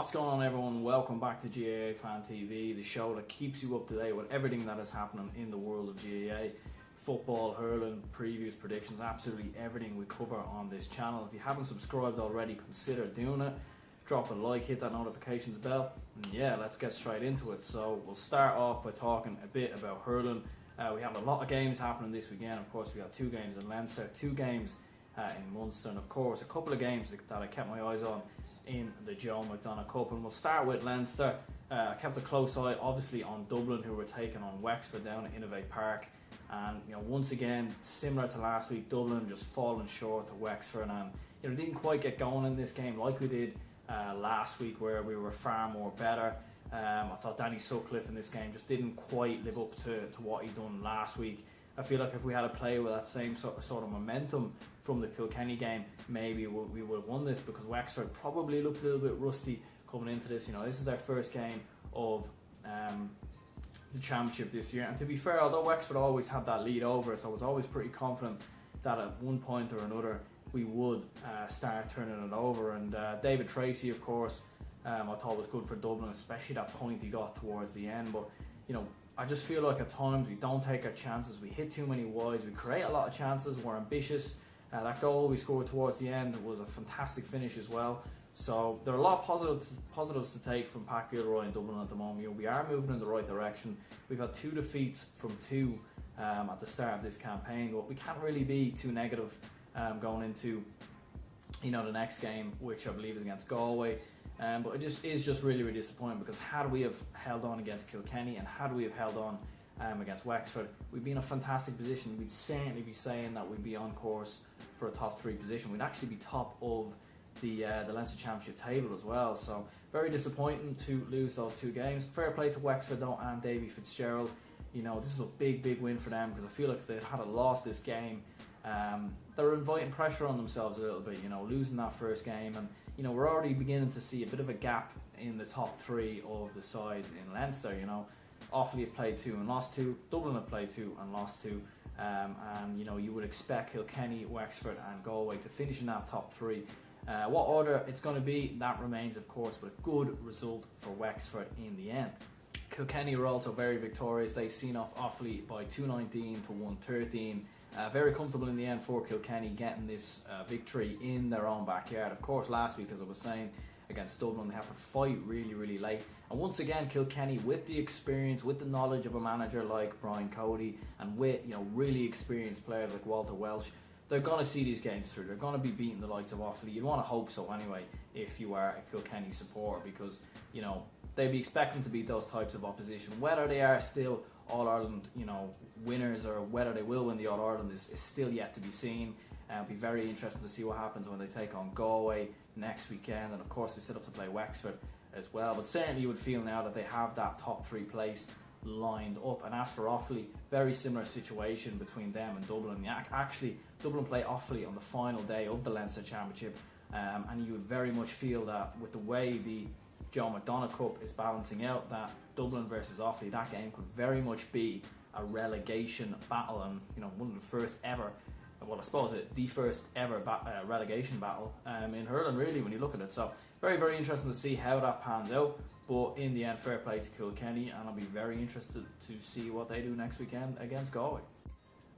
What's going on, everyone? Welcome back to GAA Fan TV, the show that keeps you up to date with everything that is happening in the world of GAA. Football, hurling, previews, predictions, absolutely everything we cover on this channel. If you haven't subscribed already, consider doing it. Drop a like, hit that notifications bell, and yeah, let's get straight into it. So we'll start off by talking a bit about hurling. We have a lot of games happening this weekend. Of course, we got 2 games in Leinster, 2 games in Munster, and of course a couple of games that I kept my eyes on in the Joe McDonagh Cup. And we'll start with Leinster. I kept a close eye obviously on Dublin, who were taking on Wexford down at Innovate Park, and once again, similar to last week, Dublin just falling short to Wexford, and didn't quite get going in this game like we did last week, where we were far more better. I thought Danny Sutcliffe in this game just didn't quite live up to what he'd done last week. I feel like if we had a play with that same sort of momentum from the Kilkenny game, maybe we would have won this, because Wexford probably looked a little bit rusty coming into this. This is their first game of the championship this year, and to be fair, although Wexford always had that lead over us, I was always pretty confident that at one point or another we would start turning it over. And David Tracy, of course, I thought was good for Dublin, especially that point he got towards the end. But I just feel like at times we don't take our chances, we hit too many wides, we create a lot of chances, we're ambitious. That goal we scored towards the end was a fantastic finish as well. So there are a lot of positives to take from Pat Gilroy in Dublin at the moment. We are moving in the right direction. We've had 2 defeats from 2 at the start of this campaign, but we can't really be too negative going into the next game, which I believe is against Galway. But it just is really disappointing, because had we have held on against Kilkenny and had we have held on against Wexford, we'd be in a fantastic position. We'd certainly be saying that we'd be on course for a top 3 position. We'd actually be top of the Leinster Championship table as well. So very disappointing to lose those 2 games. Fair play to Wexford though, and Davy Fitzgerald. This is a big win for them, because I feel like if they had lost this game, they're inviting pressure on themselves a little bit, losing that first game. And we're already beginning to see a bit of a gap in the top 3 of the sides in Leinster. Offaly have played 2 and lost 2, Dublin have played 2 and lost 2, and you would expect Kilkenny, Wexford and Galway to finish in that top 3. What order it's going to be, that remains of course, but a good result for Wexford in the end. Kilkenny were also very victorious. They seen off Offaly by 2-19 to 1-13. Very comfortable in the end for Kilkenny, getting this victory in their own backyard. Of course, last week, as I was saying, against Dublin, they have to fight really late. And once again, Kilkenny, with the experience, with the knowledge of a manager like Brian Cody, and with really experienced players like Walter Welsh, they're going to see these games through. They're going to be beating the likes of Offaly. You'd want to hope so anyway, if you are a Kilkenny supporter, because they'd be expecting to beat those types of opposition. Whether they are still All-Ireland winners, or whether they will win the All-Ireland is still yet to be seen. It'll be very interesting to see what happens when they take on Galway next weekend, and of course they still have to play Wexford as well. But certainly you would feel now that they have that top 3 place lined up. And as for Offaly, very similar situation between them and Dublin. Actually, Dublin play Offaly on the final day of the Leinster Championship, and you would very much feel that with the way the Joe McDonagh Cup is balancing out, that Dublin versus Offaly, that game could very much be a relegation battle, and one of the first ever, well, I suppose the first ever relegation battle in hurling, really, when you look at it. So very interesting to see how that pans out. But in the end, fair play to Kilkenny, and I'll be very interested to see what they do next weekend against Galway.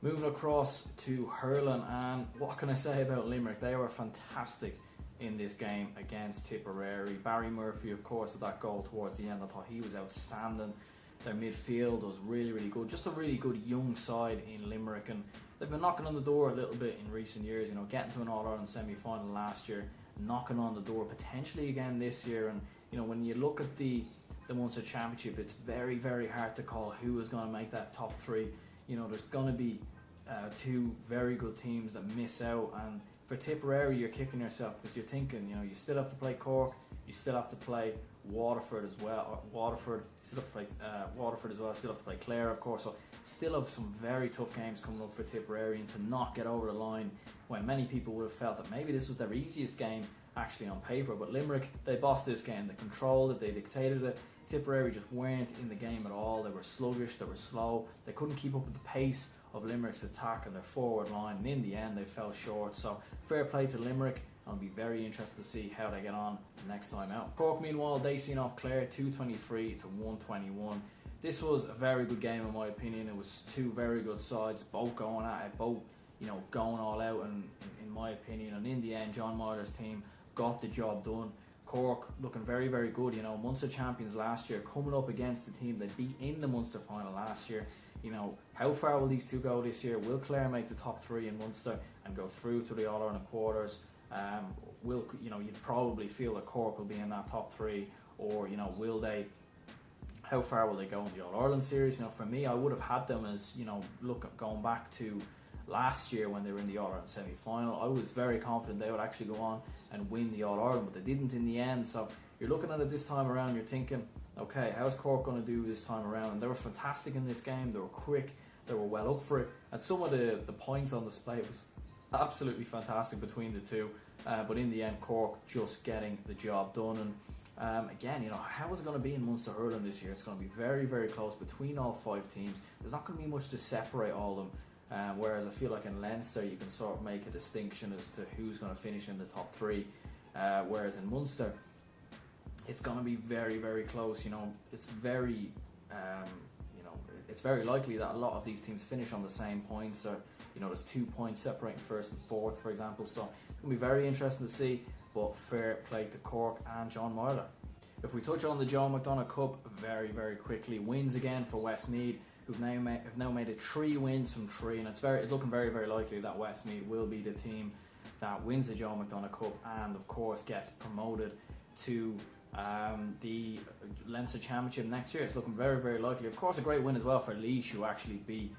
Moving across to hurling, and what can I say about Limerick? They were fantastic in this game against Tipperary. Barry Murphy, of course, with that goal towards the end, I thought he was outstanding. Their midfield was really good. Just a really good young side in Limerick, and they've been knocking on the door a little bit in recent years. Getting to an All-Ireland semi-final last year, knocking on the door potentially again this year. And when you look at the Munster Championship, it's very hard to call who is going to make that top 3. There's going to be 2 very good teams that miss out, and for Tipperary, you're kicking yourself, because you're thinking, you still have to play Cork, you still have to play Waterford as well. Still have to play Waterford as well. Still have to play Clare, of course. So still have some very tough games coming up for Tipperary, and to not get over the line when many people would have felt that maybe this was their easiest game actually on paper. But Limerick, they bossed this game. They controlled it. They dictated it. Tipperary just weren't in the game at all. They were sluggish. They were slow. They couldn't keep up with the pace of Limerick's attack and their forward line, and in the end they fell short. So fair play to Limerick. I'll be very interested to see how they get on next time out. Cork, meanwhile, they seen off Clare 223 to 121. This was a very good game in my opinion. It was two very good sides, both going at it, both going all out, and in my opinion, and in the end, John Myler's team got the job done. Cork looking very, very good. Munster champions last year, coming up against the team they beat in the Munster final last year. How far will these two go this year? Will Clare make the top three in Munster and go through to the All-Ireland quarters? You'd probably feel that Cork will be in that top three, or will they? How far will they go in the All-Ireland series? For me, I would have had them as going back to last year when they were in the All-Ireland semi-final. I was very confident they would actually go on and win the All-Ireland, but they didn't in the end. So you're looking at it this time around, you're thinking, okay, how's Cork going to do this time around? And they were fantastic in this game. They were quick, they were well up for it, and some of the points on display was absolutely fantastic between the two. But in the end, Cork just getting the job done. And again, how is it going to be in Munster hurling this year? It's going to be very, very close between all five teams. There's not going to be much to separate all of them. Whereas I feel like in Leinster you can sort of make a distinction as to who's going to finish in the top three. Whereas in Munster, it's going to be very, very close. It's very, it's very likely that a lot of these teams finish on the same points, or there's 2 points separating first and fourth, for example. So it's going to be very interesting to see. But fair play to Cork and John Myler. If we touch on the Joe McDonagh Cup very, very quickly, wins again for Westmeath, who've now made it 3 wins from 3, and it's looking very, very likely that Westmeath will be the team that wins the Joe McDonagh Cup and of course gets promoted to the Leinster Championship next year. It's looking very, very likely. Of course, a great win as well for Laois, who actually beat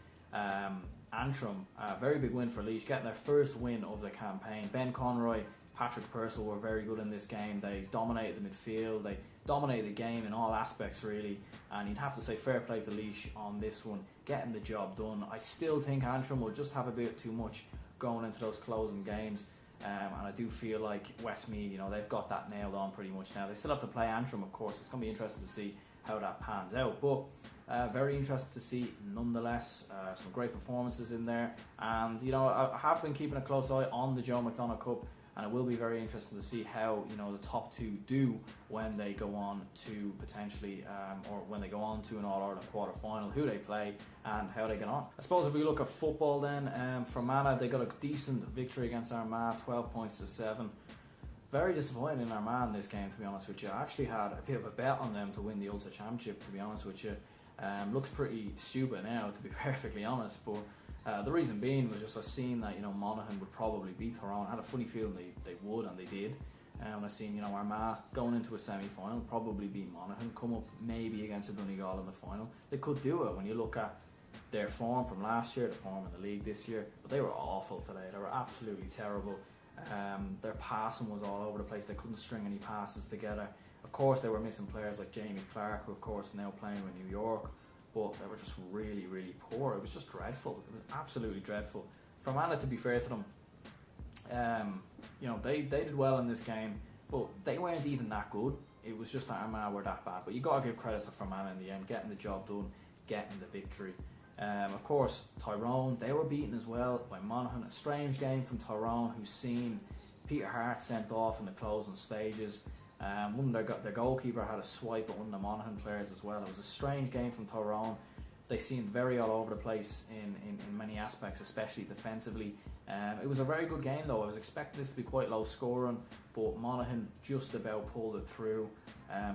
Antrim. Very big win for Laois, getting their first win of the campaign. Ben Conroy, Patrick Purcell were very good in this game. They dominated the midfield. They dominated the game in all aspects, really. And you'd have to say fair play to Laois on this one, getting the job done. I still think Antrim will just have a bit too much going into those closing games. And I do feel like Westmeath, they've got that nailed on pretty much now. They still have to play Antrim, of course. It's going to be interesting to see how that pans out. But very interested to see, nonetheless, some great performances in there. And, I have been keeping a close eye on the Joe McDonagh Cup. And it will be very interesting to see how the top two do when they go on to potentially, or when they go on to an All-Ireland quarter-final, who they play and how they get on. I suppose if we look at football then, Fermanagh, they got a decent victory against Armagh, 12 points to 7. Very disappointed in Armagh in this game, to be honest with you. I actually had a bit of a bet on them to win the Ulster Championship, to be honest with you. Looks pretty stupid now, to be perfectly honest, but the reason being was just I seen that Monaghan would probably beat Tyrone. I had a funny feeling they would, and they did. And I seen Armagh going into a semi-final, probably beat Monaghan, come up maybe against a Donegal in the final. They could do it when you look at their form from last year, the form in the league this year. But they were awful today. They were absolutely terrible. Their passing was all over the place. They couldn't string any passes together. Of course, they were missing players like Jamie Clark, who of course now playing with New York. But they were just really, really poor. It was just dreadful. It was absolutely dreadful. Fermanagh, to be fair to them, they did well in this game, but they weren't even that good. It was just that Armagh were that bad. But you got to give credit to Fermanagh in the end, getting the job done, getting the victory. Of course, Tyrone, they were beaten as well by Monaghan. A strange game from Tyrone, who's seen Peter Hart sent off in the closing stages. Their goalkeeper had a swipe at one of the Monaghan players as well. It was a strange game from Tyrone. They seemed very all over the place in many aspects, especially defensively. It was a very good game though. I was expecting this to be quite low scoring, but Monaghan just about pulled it through.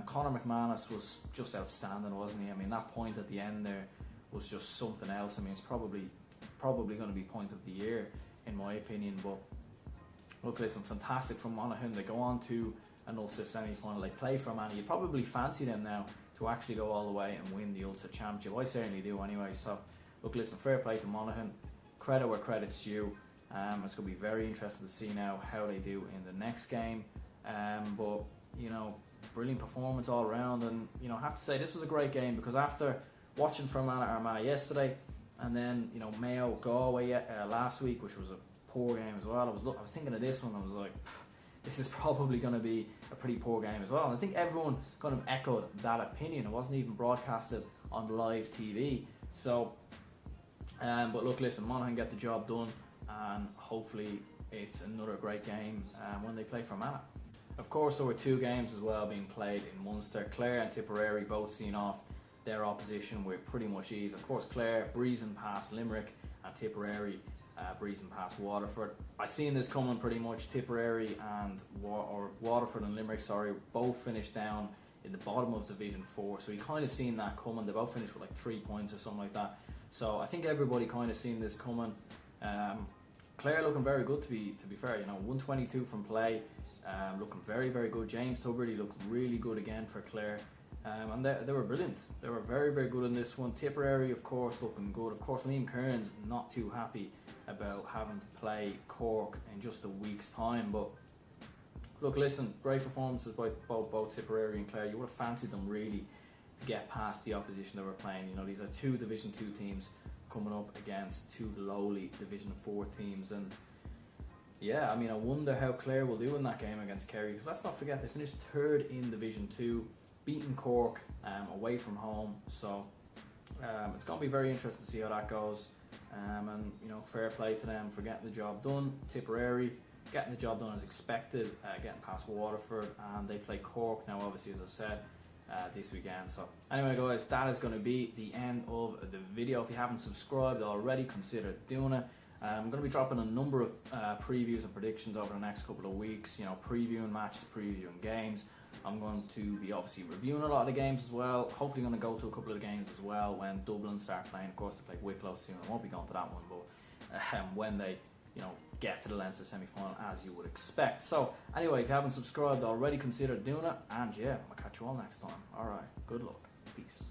Conor McManus was just outstanding, wasn't he? I mean, that point at the end there was just something else. I mean, it's probably going to be point of the year in my opinion. But look, listen, fantastic from Monaghan. They go on to an Ulster semi-final. They play for Fermanagh. You probably fancy them now to actually go all the way and win the Ulster Championship. I certainly do anyway. So look, listen, fair play to Monaghan. Credit where credit's due. It's going to be very interesting to see now how they do in the next game. But brilliant performance all around. And I have to say this was a great game, because after watching Fermanagh Armagh yesterday, and then Mayo Galway last week, which was a poor game as well. I was thinking of this one. I was like, this is probably going to be a pretty poor game as well. And I think everyone kind of echoed that opinion. It wasn't even broadcasted on live TV. So, but look, listen, Monaghan get the job done, and hopefully it's another great game when they play for Monaghan. Of course, there were two games as well being played in Munster. Clare and Tipperary both seeing off their opposition with pretty much ease. Of course, Clare breezing past Limerick and Tipperary breezing past Waterford. I seen this coming pretty much. Tipperary and Waterford and Limerick, both finished down in the bottom of Division 4. So you kind of seen that coming. They both finished with like 3 points or something like that. So I think everybody kind of seen this coming. Clare looking very good to be fair. 122 from play. Looking very, very good. James Tubridy looked really good again for Clare. And they were brilliant. They were very, very good in this one. Tipperary, of course, looking good. Of course, Liam Kearns not too happy about having to play Cork in just a week's time. But look, listen, great performances by both Tipperary and Clare. You would have fancied them really to get past the opposition they were playing. These are two Division 2 teams coming up against two lowly Division 4 teams. And yeah, I wonder how Clare will do in that game against Kerry, because let's not forget they finished third in Division 2, beating Cork away from home. So it's going to be very interesting to see how that goes. And fair play to them for getting the job done. Tipperary getting the job done as expected, getting past Waterford, and they play Cork now, obviously, as I said, this weekend. So anyway, guys, that is going to be the end of the video. If you haven't subscribed already, consider doing it. I'm going to be dropping a number of previews and predictions over the next couple of weeks, previewing matches, previewing games. I'm going to be obviously reviewing a lot of the games as well. Hopefully going to go to a couple of the games as well when Dublin start playing. Of course, they play Wicklow soon. I won't be going to that one, but when they get to the Leinster semi-final, as you would expect. So anyway, if you haven't subscribed already, consider doing it. And yeah, I'll catch you all next time. Alright, good luck. Peace.